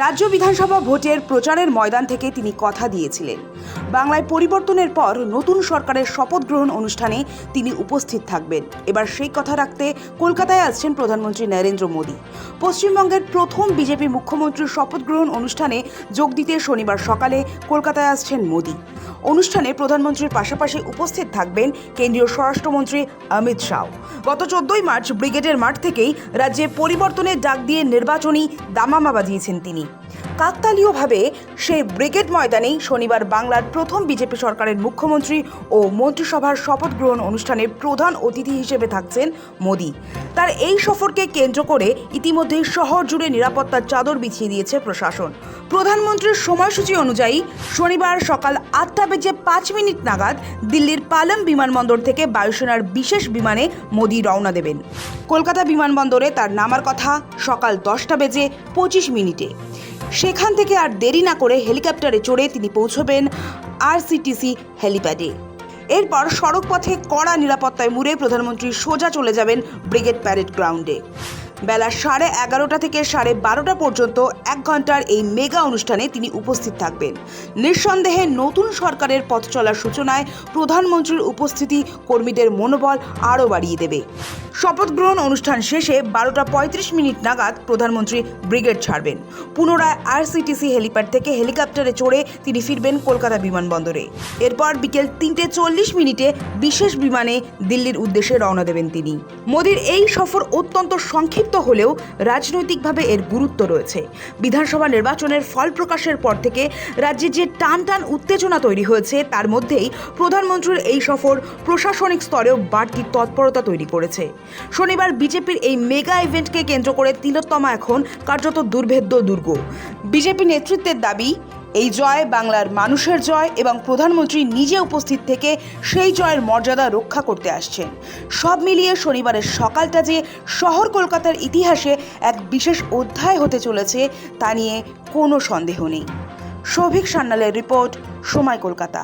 রাজ্য বিধানসভা ভোটের প্রচারের ময়দান থেকে তিনি কথা দিয়েছিলেন, বাংলায় পরিবর্তনের পর নতুন সরকারের শপথ গ্রহণ অনুষ্ঠানে তিনি উপস্থিত থাকবেন। এবার সেই কথা রাখতে কলকাতায় আসছেন প্রধানমন্ত্রী নরেন্দ্র মোদী। পশ্চিমবঙ্গের প্রথম বিজেপি মুখ্যমন্ত্রীর শপথ গ্রহণ অনুষ্ঠানে যোগ দিতে শনিবার সকালে কলকাতায় আসছেন মোদী। অনুষ্ঠানে প্রধানমন্ত্রীর পাশাপাশি উপস্থিত থাকবেন কেন্দ্রীয় স্বরাষ্ট্রমন্ত্রী অমিত শাহ। গত 14 মার্চ ব্রিগেডের মাঠ থেকেই রাজ্যে পরিবর্তনের ডাক দিয়ে নির্বাচনী দামামা বাজিয়েছেন তিনি। কাকতালীয়ভাবে সেই ব্রিগেড ময়দানেই শনিবার বাংলার প্রথম বিজেপি সরকারের মুখ্যমন্ত্রী ও মন্ত্রিসভার শপথ গ্রহণ অনুষ্ঠানে প্রধান অতিথি হিসেবে থাকছেন মোদী। তার এই সফরকে কেন্দ্র করে ইতিমধ্যেই শহর জুড়ে নিরাপত্তার চাদর বিছিয়ে দিয়েছে প্রশাসন। প্রধানমন্ত্রীর সময়সূচি অনুযায়ী শনিবার সকাল 8:05 নাগাদ দিল্লির পালম বিমানবন্দর থেকে বায়ুসেনার বিশেষ বিমানে মোদী রওনা দেবেন। কলকাতা বিমানবন্দরে তার নামার কথা সকাল 10:25। সেখান থেকে আর দেরি না করে হেলিকপ্টারে চড়ে তিনি পৌঁছবেন আরসিটিসি হেলিপ্যাডে। এরপর সড়ক পথে কড়া নিরাপত্তায় মুড়ে প্রধানমন্ত্রী সোজা চলে যাবেন ব্রিগেড প্যারেড গ্রাউন্ডে। বেলা 11:30 থেকে 12:30 পর্যন্ত 1 ঘন্টার এই মেগা অনুষ্ঠানে তিনি উপস্থিত থাকবেন। নিঃসন্দেহে নতুন সরকারের পথ চলার সূচনায় প্রধানমন্ত্রীর উপস্থিতি কর্মীদের মনোবল আরও বাড়িয়ে দেবে। শপথ গ্রহণ অনুষ্ঠান শেষে 12:35 নাগাদ প্রধানমন্ত্রী ব্রিগেড ছাড়বেন। পুনরায় আরসিটিসি হেলিপ্যাড থেকে হেলিকপ্টারে চড়ে তিনি ফিরবেন কলকাতা বিমানবন্দরে। এরপর বিকেল 3:40 বিশেষ বিমানে দিল্লির উদ্দেশ্যে রওনা দেবেন তিনি। মোদীর এই সফর অত্যন্ত সংক্ষিপ্ত হলেও রাজনৈতিকভাবে এর গুরুত্ব রয়েছে। বিধানসভা নির্বাচনের ফল প্রকাশের পর থেকে রাজ্যে যে টান উত্তেজনা তৈরি হয়েছে, তার মধ্যেই প্রধানমন্ত্রীর এই সফর প্রশাসনিক স্তরেও বাড়তি তৎপরতা তৈরি করেছে। শনিবার বিজেপির এই মেগা ইভেন্টকে কেন্দ্র করে তিলোত্তমা এখন কার্যত দুর্ভেদ্য দুর্গ। বিজেপি নেতৃত্বের দাবি, এই জয় বাংলার মানুষের জয় এবং প্রধানমন্ত্রী নিজে উপস্থিত থেকে সেই জয়ের মর্যাদা রক্ষা করতে আসছেন। সব মিলিয়ে শনিবারের সকালটা যে শহর কলকাতার ইতিহাসে এক বিশেষ অধ্যায় হতে চলেছে তা নিয়ে কোনো সন্দেহ নেই। সৌভিক সান্যালের রিপোর্ট, সময় কলকাতা।